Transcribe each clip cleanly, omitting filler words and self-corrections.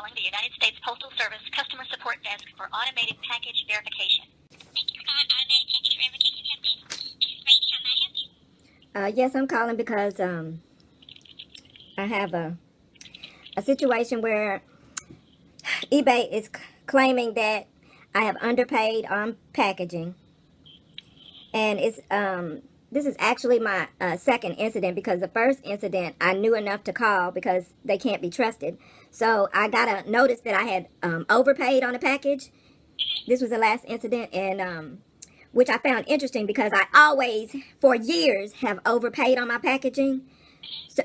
calling the United States Postal Service Customer Support Desk for automated package verification. Thank you for calling automated package verification help desk. This is Randy. How may I help you? Yes, I'm calling because I have a situation where eBay is claiming that I have underpaid on packaging, and it's this is actually my second incident, because the first incident I knew enough to call because they can't be trusted. So I got a notice that I had overpaid on a package. This was the last incident, and which I found interesting because I always, for years, have overpaid on my packaging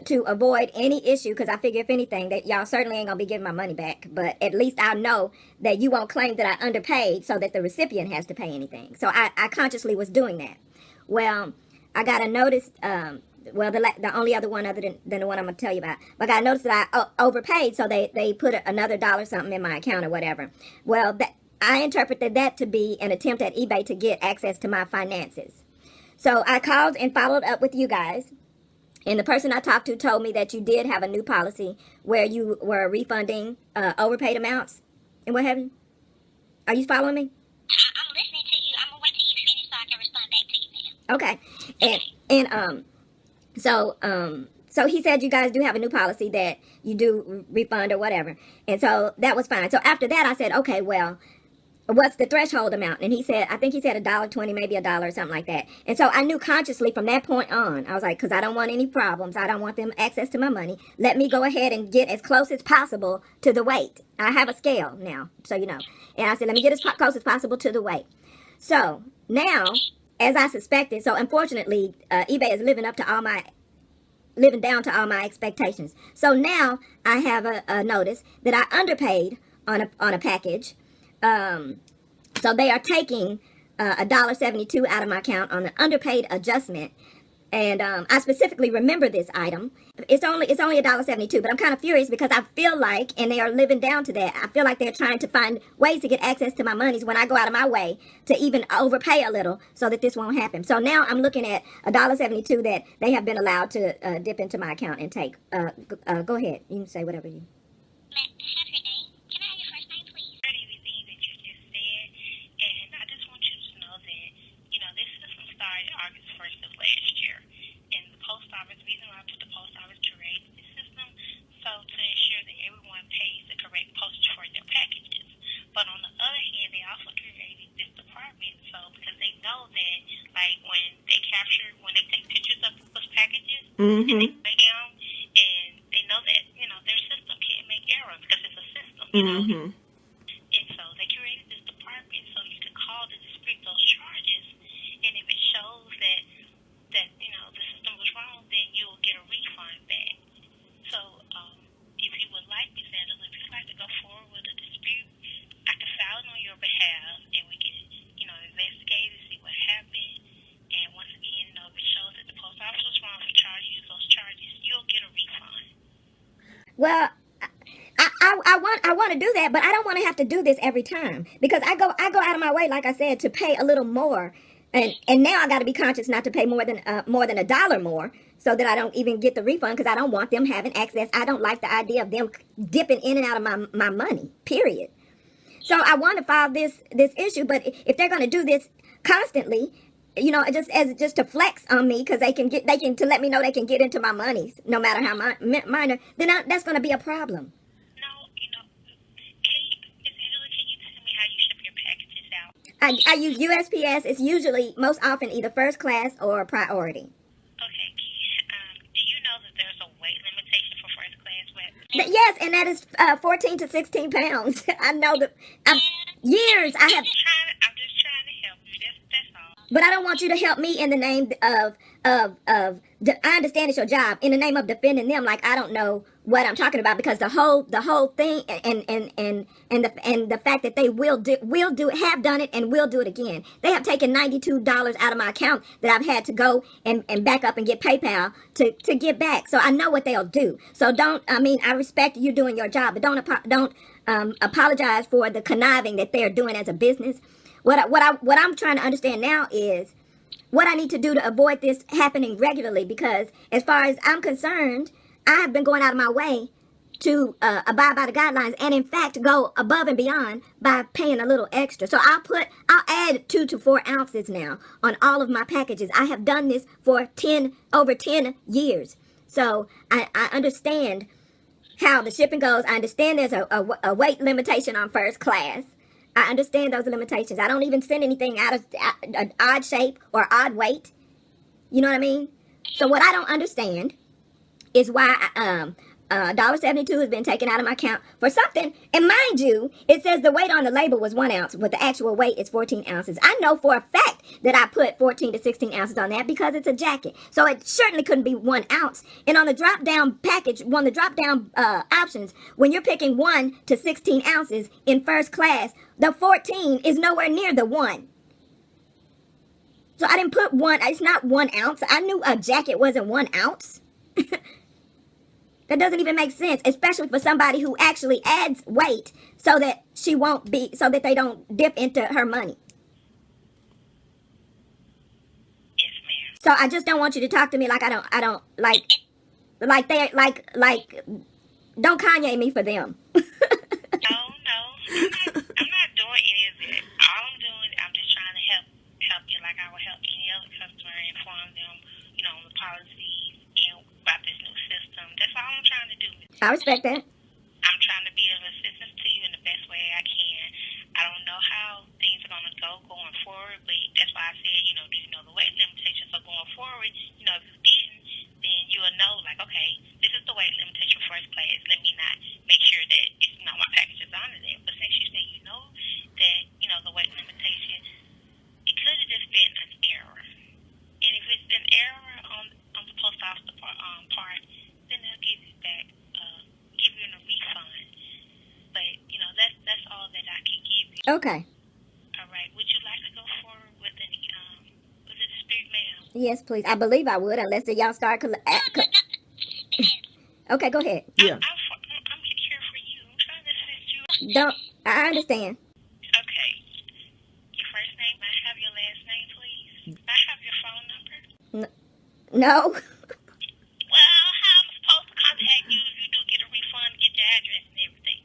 to avoid any issue, because I figure if anything that y'all certainly ain't gonna be giving my money back, but at least I know that you won't claim that I underpaid so that the recipient has to pay anything. So I consciously was doing that. Well, I got a notice, well, the only other one other than the one I'm gonna tell you about, but I got a notice that I overpaid, so they put another dollar something in my account or whatever. Well, I interpreted that to be an attempt at eBay to get access to my finances. So I called and followed up with you guys. And the person I talked to told me that you did have a new policy where you were refunding overpaid amounts and what have you. Are you following me? I'm listening to you. I'm going to wait till you finish so I can respond back to you, ma'am. Okay. So he said you guys do have a new policy that you do refund or whatever. And so that was fine. So after that, I said, okay, well, what's the threshold amount? And he said, I think he said $1.20, maybe $1 or something like that. And so I knew consciously from that point on, I was like, because I don't want any problems. I don't want them access to my money. Let me go ahead and get as close as possible to the weight. I have a scale now, so you know. And I said, let me get as close as possible to the weight. So now, as I suspected, so unfortunately, eBay is living down to all my expectations. So now I have a notice that I underpaid on a package. So they are taking $1.72 out of my account on the underpaid adjustment, and I specifically remember this item. It's only $1.72, but I'm kind of furious because I feel like, and they are living down to that, I feel like they're trying to find ways to get access to my monies when I go out of my way to even overpay a little so that this won't happen. So now I'm looking at $1.72 that they have been allowed to dip into my account and take. Go ahead, you can say whatever you. But on the other hand, they also created this department, so because they know that, like, when they take pictures of those packages, and they put down, and they know that, you know, their system can't make errors because it's a system, you know. And so they created this department so you can call to dispute those charges, and if it shows that you know, the system was wrong, then you'll get a refund back. So, if you would like, Ms. Angela, if you'd like to go forward with a dispute, I can file it on your behalf, and we can, you know, investigate and see what happened. And once again, you know, if it shows that the post office was wrong for charging you those charges, you'll get a refund. Well, I want to do that, but I don't want to have to do this every time, because I go out of my way, like I said, to pay a little more, and now I got to be conscious not to pay more than $1 more, so that I don't even get the refund, because I don't want them having access. I don't like the idea of them dipping in and out of my money. Period. So I want to file this issue, but if they're going to do this constantly, you know, just to flex on me, because they can to let me know they can get into my monies, no matter how minor, then that's going to be a problem. No, you know, Ms. Angela, can you tell me how you ship your packages out? I use USPS. It's usually most often either first class or priority. Okay. Do you know that there's a weight limitation for first class web? Yes, and that is 14 to 16 pounds. I know that. Years I have. I'm just trying to help you. That's all. But I don't want you to help me in the name of I understand it's your job, in the name of defending them, like I don't know what I'm talking about, because the whole thing and the fact that they have done it and will do it again. They have taken $92 out of my account that I've had to go and back up and get PayPal to get back. So I know what they'll do. So I respect you doing your job, but don't apologize for the conniving that they're doing as a business. What I'm trying to understand now is what I need to do to avoid this happening regularly, because as far as I'm concerned, I have been going out of my way to abide by the guidelines and in fact go above and beyond by paying a little extra. So I'll add 2 to 4 ounces now on all of my packages. I have done this for over 10 years. So I understand how the shipping goes. I understand there's a weight limitation on first class. I understand those limitations. I don't even send anything out of an odd shape or odd weight. You know what I mean? So what I don't understand is why $1.72 has been taken out of my account for something. And mind you, it says the weight on the label was 1 ounce, but the actual weight is 14 ounces. I know for a fact that I put 14 to 16 ounces on that because it's a jacket. So it certainly couldn't be 1 ounce. And on the drop-down package, the drop-down options, when you're picking 1 to 16 ounces in first class, the 14 is nowhere near the 1. So I didn't put 1, it's not 1 ounce. I knew a jacket wasn't 1 ounce. That doesn't even make sense, especially for somebody who actually adds weight so that so that they don't dip into her money. Yes, ma'am. So I just don't want you to talk to me like don't Kanye me for them. No. I'm not doing any of that. All I'm doing, I'm just trying to help you like I would help any other customer, inform them, on the policies and about this new system. That's all I'm trying to do. I respect that. I'm trying to be of assistance to you in the best way I can. I don't know how things are going to go going forward, but that's why I said, do you know the weight limitations are going forward? If you didn't, then you will know, like, okay, this is the weight limitation for first class. Let me not make sure that my package is under there. But since you say that, the weight limitation, it could have just been an error. And if it's an error on the post office part, then they'll give you back, give you a refund. But, that's all that I can give you. Okay. All right. Would you like to go forward with any, was it a spirit mail? Yes, please. I believe I would, unless y'all start. Okay, go ahead. Yeah. I'm here for you. I'm trying to assist you. I understand. Okay. Your first name, I have your last name, please. I have your phone number. No. Well, how am I supposed to contact you if you do get a refund, get your address and everything?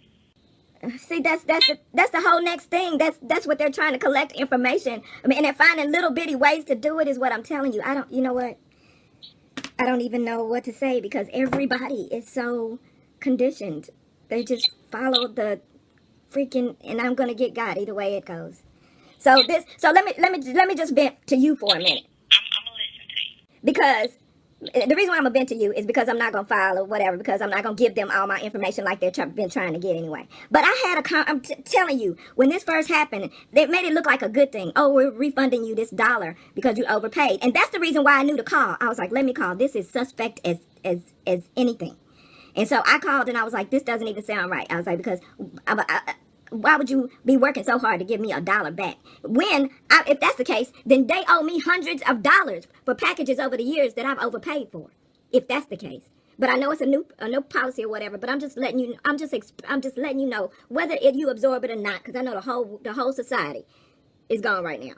See, that's the whole next thing. That's what they're trying to collect information. I mean, and they're finding little bitty ways to do it is what I'm telling you. You know what? I don't even know what to say because everybody is so conditioned. They just follow the freaking, and I'm gonna get God either way it goes. So let me just vent to you for a minute. I'm gonna listen to you. Because the reason why I'm gonna vent to you is because I'm not gonna file or whatever, because I'm not gonna give them all my information like they've been trying to get anyway. But I'm telling you, when this first happened, they made it look like a good thing. Oh, we're refunding you this $1 because you overpaid, and that's the reason why I knew to call. I was like, let me call. This is suspect as anything. And so I called and I was like, this doesn't even sound right. I was like, because why would you be working so hard to give me $1 back? If that's the case, then they owe me hundreds of dollars for packages over the years that I've overpaid for. If that's the case, but I know it's a new policy or whatever. But I'm just letting you. I'm just letting you know whether you absorb it or not, because I know the whole society is gone right now.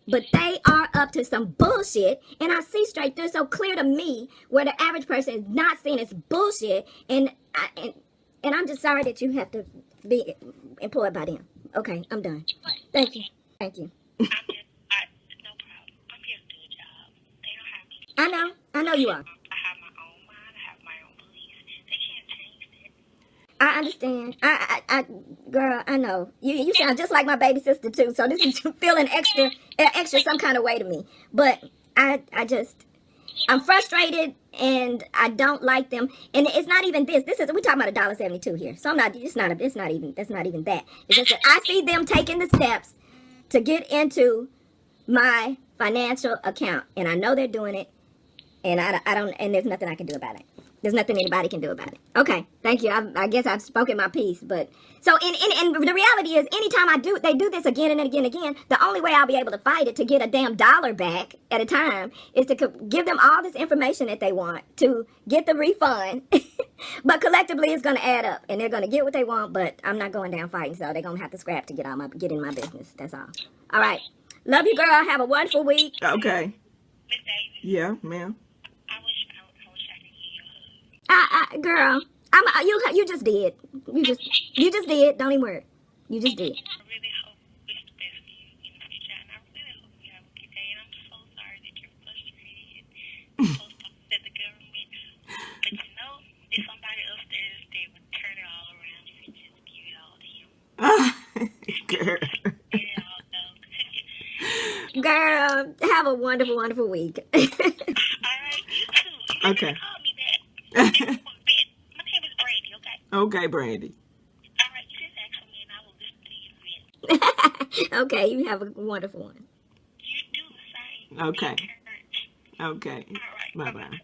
But they are up to some bullshit, and I see straight through so clear to me where the average person is not seeing it's bullshit, and I'm just sorry that you have to be employed by them. Okay, I'm done. Thank you. No problem. I'm here to do a job. They don't have me. I know you are. I have my own mind. I have my own beliefs. They can't change that. I understand. Girl, I know. You sound just like my baby sister too. So this is feeling extra some kind of way to me. But I'm frustrated and I don't like them. And it's not even this. We're talking about $1.72 here. So that's not even that. It's just that I see them taking the steps to get into my financial account. And I know they're doing it. And and there's nothing I can do about it. There's nothing anybody can do about it. Okay, thank you. I guess I've spoken my piece, but so and the reality is, anytime they do this again and again and again, the only way I'll be able to fight it to get a damn $1 back at a time is to give them all this information that they want to get the refund. But collectively, it's going to add up, and they're going to get what they want. But I'm not going down fighting, so they're going to have to scrap to get in my business. That's all. All right, love you, girl. Have a wonderful week. Okay. Miss Davis. Yeah, ma'am. I wish I could give you a hug. Girl, You just did. You just did. Don't even worry. You just did. I really hope it's the best for you in the future, and I really hope you have a good day. And I'm so sorry that you're frustrated and so sorry that the government. But you know, there's somebody upstairs that would turn it all around if you just give it all to him. Girl. Girl, have a wonderful, wonderful week. All right, you too. Okay. Call me back. My name is Brandy, okay? Okay, Brandy. All right, you just ask me and I will listen to you then. Okay, you have a wonderful one. You do the same. Okay. Okay. All right. Bye-bye.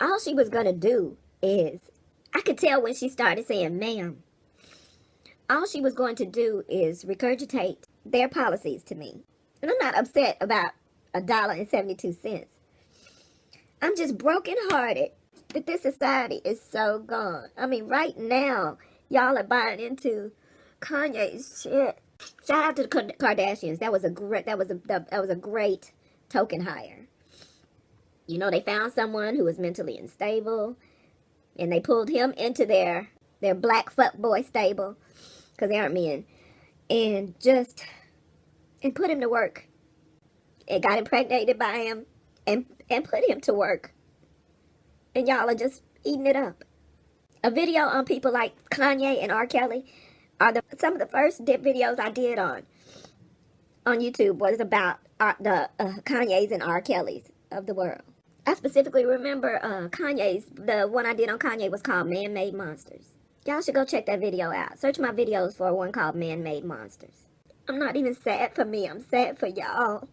All she was going to do is, I could tell when she started saying ma'am, all she was going to do is regurgitate their policies to me. And I'm not upset about $1.72. I'm just brokenhearted that this society is so gone. I mean, right now, y'all are buying into Kanye's shit. Shout out to the Kardashians. That was a great token hire. You know, they found someone who was mentally unstable, and they pulled him into their black fuckboy stable, because they aren't men, and put him to work. And got impregnated by him, and put him to work. And y'all are just eating it up. A video on people like Kanye and R. Kelly are some of the first dip videos I did on YouTube was about the Kanye's and R. Kelly's of the world. I specifically remember Kanye's, the one I did on Kanye was called Man-Made Monsters. Y'all should go check that video out. Search my videos for one called Man-Made Monsters. I'm not even sad for me. I'm sad for y'all.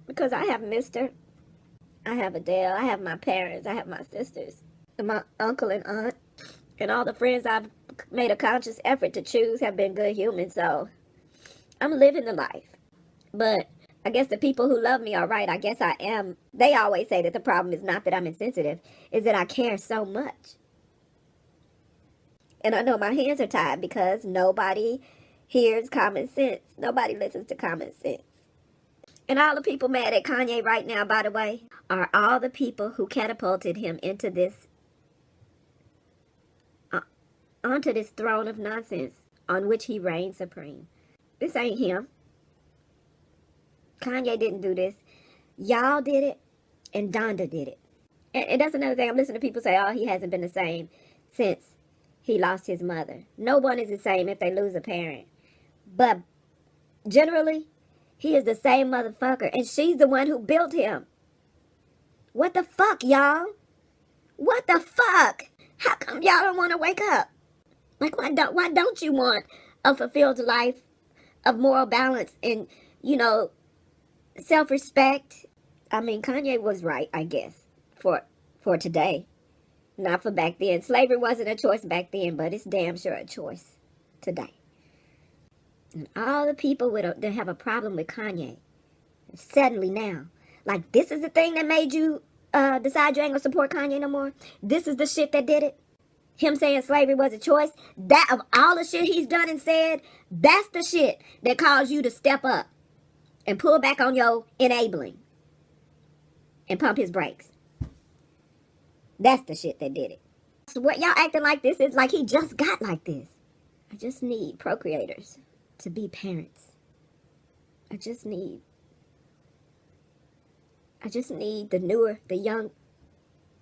Because I have Mr. I have Adele. I have my parents. I have my sisters. And my uncle and aunt. And all the friends I've made a conscious effort to choose have been good humans. So I'm living the life. But I guess the people who love me are right. I guess I am. They always say that the problem is not that I'm insensitive. Is that I care so much. And I know my hands are tied because nobody hears common sense. Nobody listens to common sense. And all the people mad at Kanye right now, by the way, are all the people who catapulted him into this, onto this throne of nonsense on which he reigns supreme. This ain't him. Kanye didn't do this. Y'all did it, and Donda did it. And that's another thing. I'm listening to people say, oh, he hasn't been the same since he lost his mother. No one is the same if they lose a parent. But generally, he is the same motherfucker, and she's the one who built him. What the fuck, y'all? What the fuck? How come y'all don't want to wake up? Like, why don't you want a fulfilled life of moral balance and, you know, self-respect? I mean, Kanye was right, I guess, for today. Not for back then. Slavery wasn't a choice back then, but it's damn sure a choice today. And all the people that have a problem with Kanye, suddenly now, like, this is the thing that made you decide you ain't gonna support Kanye no more? This is the shit that did it? Him saying slavery was a choice? That, of all the shit he's done and said, that's the shit that caused you to step up and pull back on your enabling and pump his brakes. That's the shit that did it. So what y'all acting like this is like he just got like this. I just need procreators to be parents. I just need the young,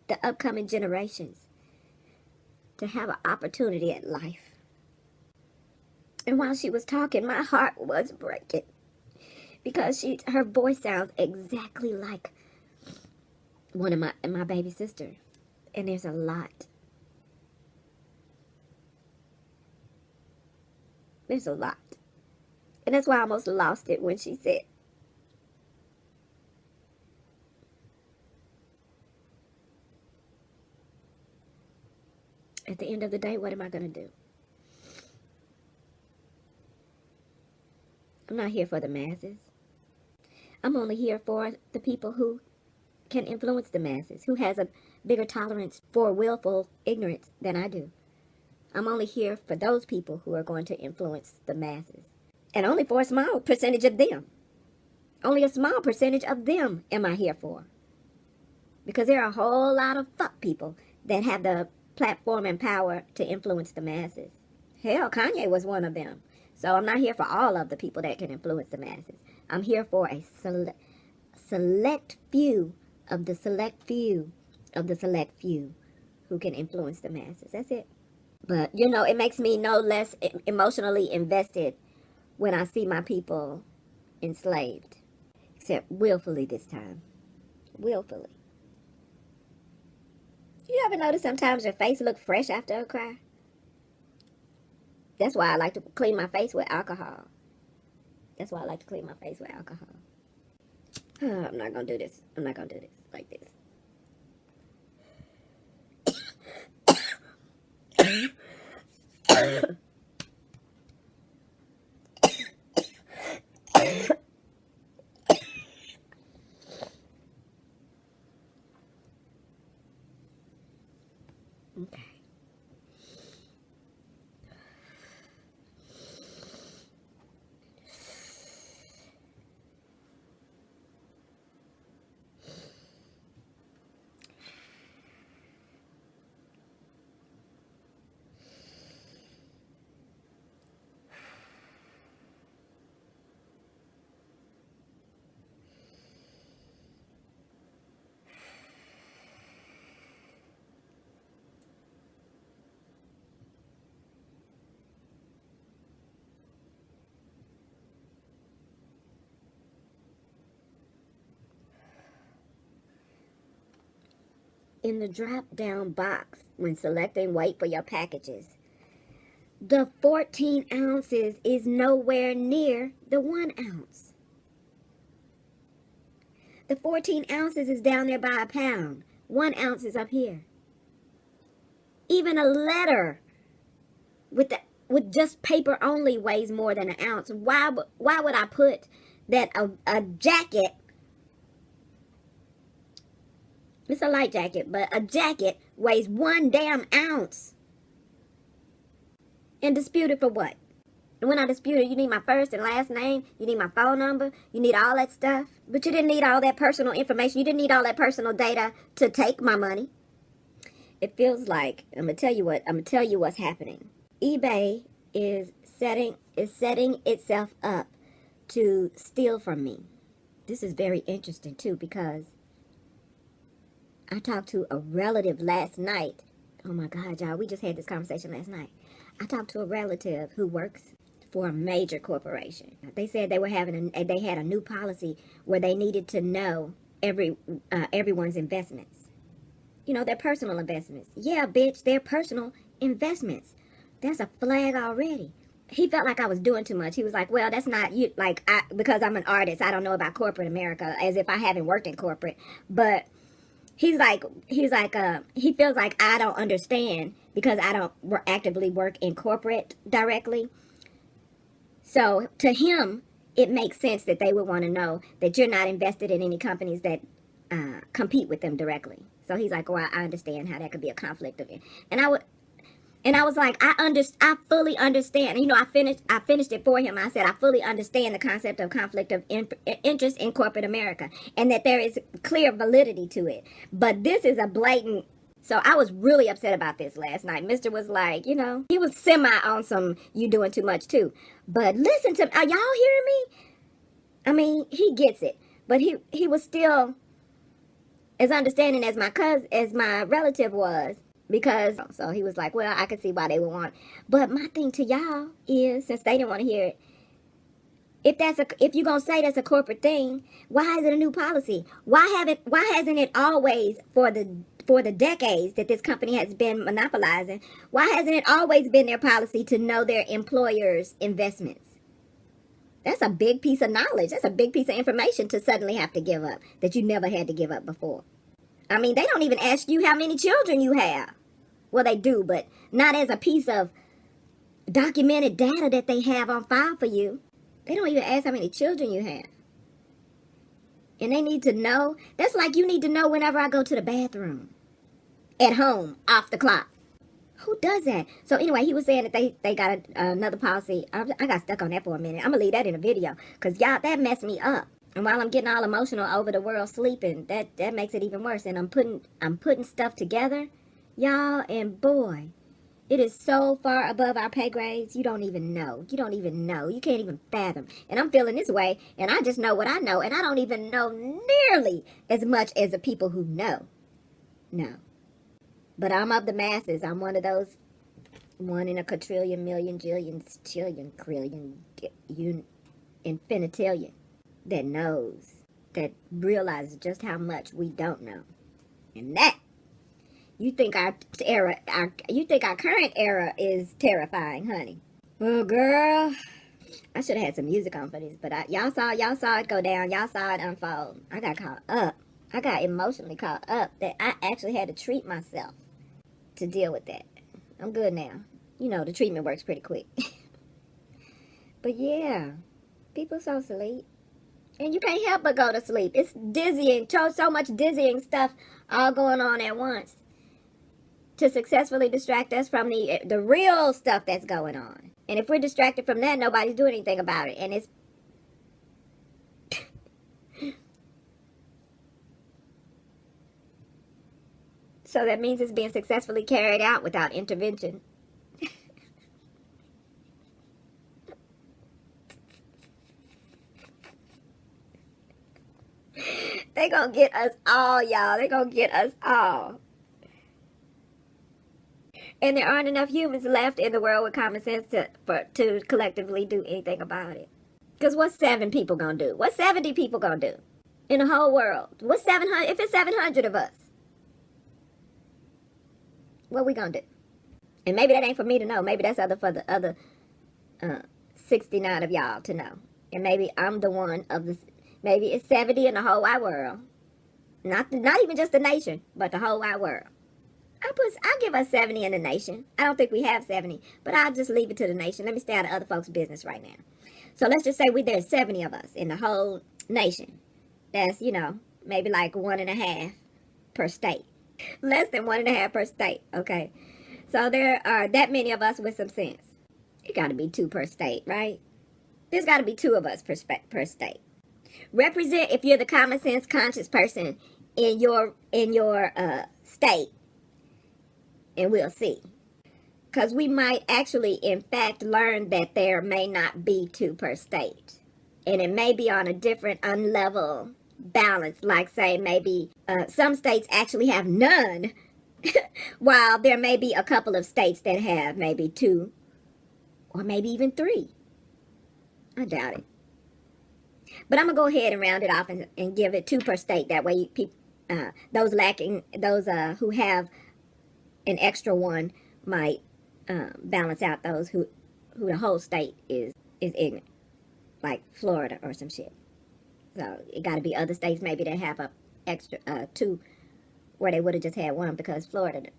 the upcoming generations to have an opportunity at life. And while she was talking, my heart was breaking because her voice sounds exactly like one of my baby sister. And there's a lot. There's a lot. And that's why I almost lost it when she said, at the end of the day, what am I going to do? I'm not here for the masses. I'm only here for the people who can influence the masses, who has a bigger tolerance for willful ignorance than I do. I'm only here for those people who are going to influence the masses. And only for a small percentage of them. Only a small percentage of them am I here for. Because there are a whole lot of fuck people that have the platform and power to influence the masses. Hell, Kanye was one of them. So I'm not here for all of the people that can influence the masses. I'm here for a select few of the select few of the select few who can influence the masses. That's it. But, you know, it makes me no less emotionally invested when I see my people enslaved. Except willfully this time. Willfully. You ever notice sometimes your face look fresh after a cry? That's why I like to clean my face with alcohol. That's why I like to clean my face with alcohol. I'm not going to do this. I'm not going to do this like this. Okay. In the drop-down box, when selecting weight for your packages, the 14 ounces is nowhere near the 1 ounce. The 14 ounces is down there by a pound. 1 ounce is up here. Even a letter with just paper only weighs more than 1 ounce. Why would I put that a jacket, it's a light jacket, but a jacket weighs 1 damn ounce? And dispute it for what? And when I dispute it, you need my first and last name, you need my phone number, you need all that stuff. But you didn't need all that personal information. You didn't need all that personal data to take my money. It feels like, I'm gonna tell you what's happening. eBay is setting itself up to steal from me. This is very interesting too, because I talked to a relative last night. Oh my God, y'all, we just had this conversation last night. I talked to a relative who works for a major corporation. They said they had a new policy where they needed to know everyone's investments. You know, their personal investments. Yeah, bitch, their personal investments. That's a flag already. He felt like I was doing too much. He was like, well, that's not you. Like, because I'm an artist, I don't know about corporate America, as if I haven't worked in corporate. But he feels like I don't understand because I don't actively work in corporate directly. So to him, it makes sense that they would want to know that you're not invested in any companies that compete with them directly. So he's like, well, I understand how that could be a conflict of it. And I was like, I fully understand. You know, I finished it for him. I said, I fully understand the concept of conflict of interest in corporate America, and that there is clear validity to it. But this is a blatant. So I was really upset about this last night. Mr. was like, you know, he was semi on some, you doing too much too. But listen to me. Are y'all hearing me? I mean, he gets it. But he was still as understanding as my relative was. Because, so he was like, well, I can see why they would want. But my thing to y'all is, since they didn't want to hear it, If you're gonna say that's a corporate thing, why is it a new policy? Why hasn't it always, for the decades that this company has been monopolizing, why hasn't it always been their policy to know their employers' investments? That's a big piece of knowledge. That's a big piece of information to suddenly have to give up that you never had to give up before. I mean, they don't even ask you how many children you have. Well, they do, but not as a piece of documented data that they have on file for you. They don't even ask how many children you have. And they need to know. That's like you need to know whenever I go to the bathroom. At home, off the clock. Who does that? So anyway, he was saying that they got another policy. I got stuck on that for a minute. I'm going to leave that in a video. Because y'all, that messed me up. And while I'm getting all emotional over the world sleeping, that makes it even worse. And I'm putting stuff together, y'all, and boy, it is so far above our pay grades. You don't even know. You don't even know. You can't even fathom. And I'm feeling this way, and I just know what I know, and I don't even know nearly as much as the people who know. No. But I'm of the masses. I'm one of those 1 in a quadrillion, million, jillion, chillion, quillion, infinitillion that knows, that realizes just how much we don't know. And that, you think our current era is terrifying, honey. Oh, girl. I should have had some music on for this, but y'all saw it go down. Y'all saw it unfold. I got caught up. I got emotionally caught up that I actually had to treat myself to deal with that. I'm good now. You know, the treatment works pretty quick. But yeah, people so asleep. And you can't help but go to sleep. It's dizzying, so much dizzying stuff all going on at once to successfully distract us from the real stuff that's going on. And if we're distracted from that, nobody's doing anything about it. And it's so that means it's being successfully carried out without intervention. They gonna get us all, y'all. They gonna get us all. And there aren't enough humans left in the world with common sense to collectively do anything about it. Because what's 7 people gonna do? What's 70 people gonna do in the whole world? What's 700? If it's 700 of us, what we gonna do? And maybe that ain't for me to know. Maybe that's for the other 69 of y'all to know. And maybe I'm the one of the. Maybe it's 70 in the whole wide world. Not even just the nation, but the whole wide world. I'll give us 70 in the nation. I don't think we have 70, but I'll just leave it to the nation. Let me stay out of other folks' business right now. So let's just say there's 70 of us in the whole nation. That's, maybe like 1.5 per state. Less than 1.5 per state, okay? So there are that many of us with some sense. It got to be 2 per state, right? There's got to be 2 of us per state. Represent if you're the common sense conscious person in your state, and we'll see. Because we might actually, in fact, learn that there may not be 2 per state. And it may be on a different unlevel balance. Like, say, maybe some states actually have none, while there may be a couple of states that have maybe 2, or maybe even 3. I doubt it. But I'm going to go ahead and round it off and give it 2 per state. That way, those who have an extra 1 might balance out those who the whole state is ignorant. Like Florida or some shit. So it got to be other states maybe that have a extra 2 where they would have just had 1 because Florida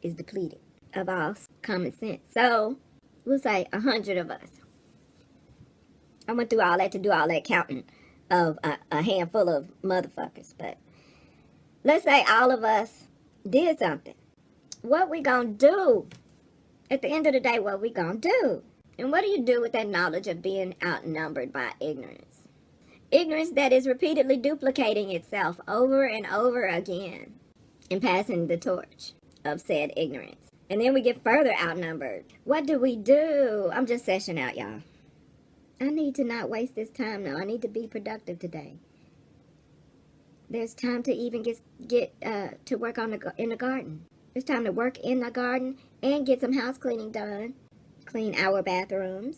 is depleted of all common sense. So we'll say 100 of us. I went through all that to do all that counting of a handful of motherfuckers. But let's say all of us did something. What we gonna do? At the end of the day, what we gonna do? And what do you do with that knowledge of being outnumbered by ignorance? Ignorance that is repeatedly duplicating itself over and over again and passing the torch of said ignorance. And then we get further outnumbered. What do we do? I'm just seshing out, y'all. I need to not waste this time now. I need to be productive today. There's time to even get to work in the garden. It's time to work in the garden and get some house cleaning done. Clean our bathrooms.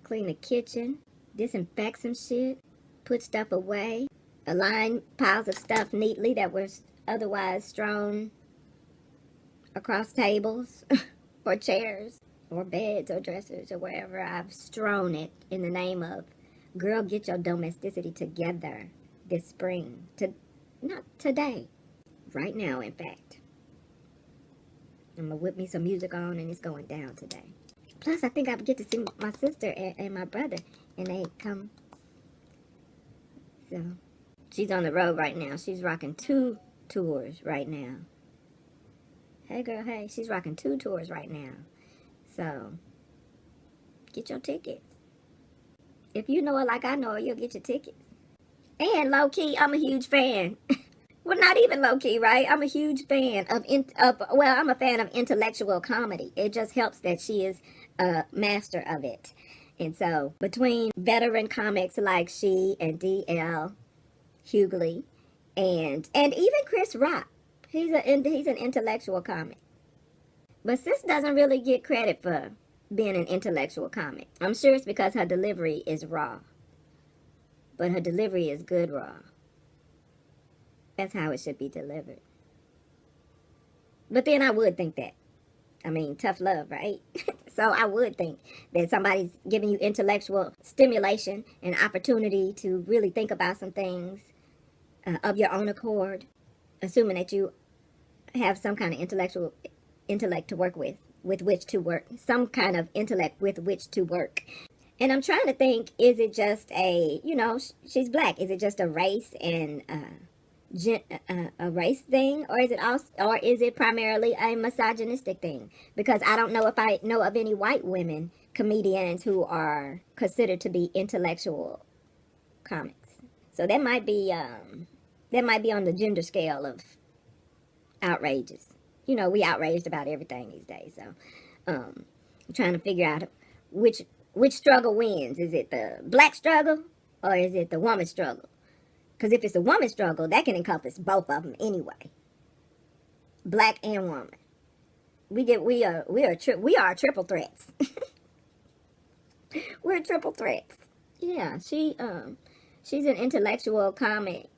Clean the kitchen. disinfect some shit, put stuff away, align piles of stuff neatly that was otherwise strewn across tables or chairs or beds or dressers or wherever I've strewn it in the name of, girl, get your domesticity together this spring. Not today. Right now, in fact. I'm going to whip me some music on and it's going down today. Plus, I think I get to see my sister and my brother, and they come. So, she's on the road right now. She's rocking 2 tours right now. Hey, girl, hey. She's rocking 2 tours right now. So, get your tickets. If you know her like I know her, you'll get your tickets. And low-key, I'm a huge fan. Well, not even low-key, right? I'm a huge fan I'm a fan of intellectual comedy. It just helps that she is a master of it. And so, between veteran comics like she and D.L. Hughley and even Chris Rock, he's an intellectual comic. But sis doesn't really get credit for being an intellectual comic. I'm sure it's because her delivery is raw. But her delivery is good raw. That's how it should be delivered. But then I would think that. I mean, tough love, right? So I would think that somebody's giving you intellectual stimulation and opportunity to really think about some things of your own accord, assuming that you have some kind of intellect to work with which to work, some kind of intellect with which to work. And I'm trying to think, is it just she's black? Is it just a race and a race thing, or is it primarily a misogynistic thing? Because I don't know if I know of any white women comedians who are considered to be intellectual comics. So that might be on the gender scale of outrages. We outraged about everything these days. So I'm trying to figure out which struggle wins. Is it the black struggle or is it the woman struggle? Because if it's a woman struggle, that can encompass both of them anyway. Black and woman. We are triple threats. We're triple threats. Yeah, she's an intellectual comic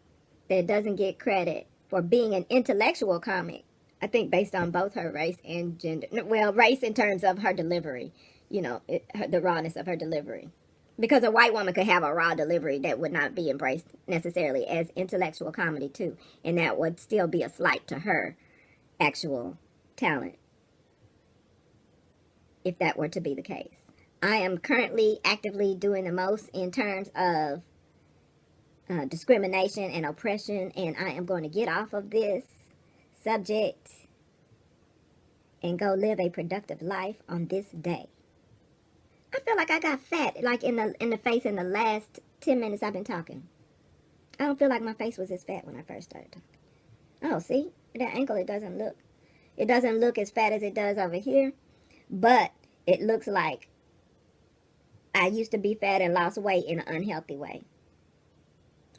that doesn't get credit for being an intellectual comic. I think based on both her race and gender. Well, race in terms of her delivery. The rawness of her delivery. Because a white woman could have a raw delivery that would not be embraced necessarily as intellectual comedy too. And that would still be a slight to her actual talent, if that were to be the case. I am currently actively doing the most in terms of discrimination and oppression, and I am going to get off of this subject and go live a productive life on this day. I feel like I got fat, like in the face in the last 10 minutes I've been talking. I don't feel like my face was as fat when I first started talking. Oh, see? That ankle, it doesn't look as fat as it does over here. But it looks like I used to be fat and lost weight in an unhealthy way.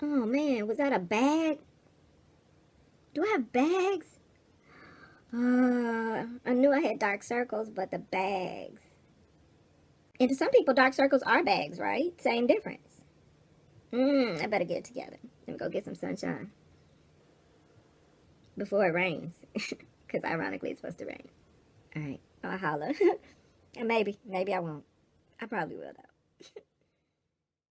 Oh, man, was that a bag? Do I have bags? I knew I had dark circles, but the bags. And to some people, dark circles are bags, right? Same difference. I better get it together. Let me go get some sunshine. Before it rains. Because ironically, it's supposed to rain. All right. I'll holler. And maybe I won't. I probably will, though.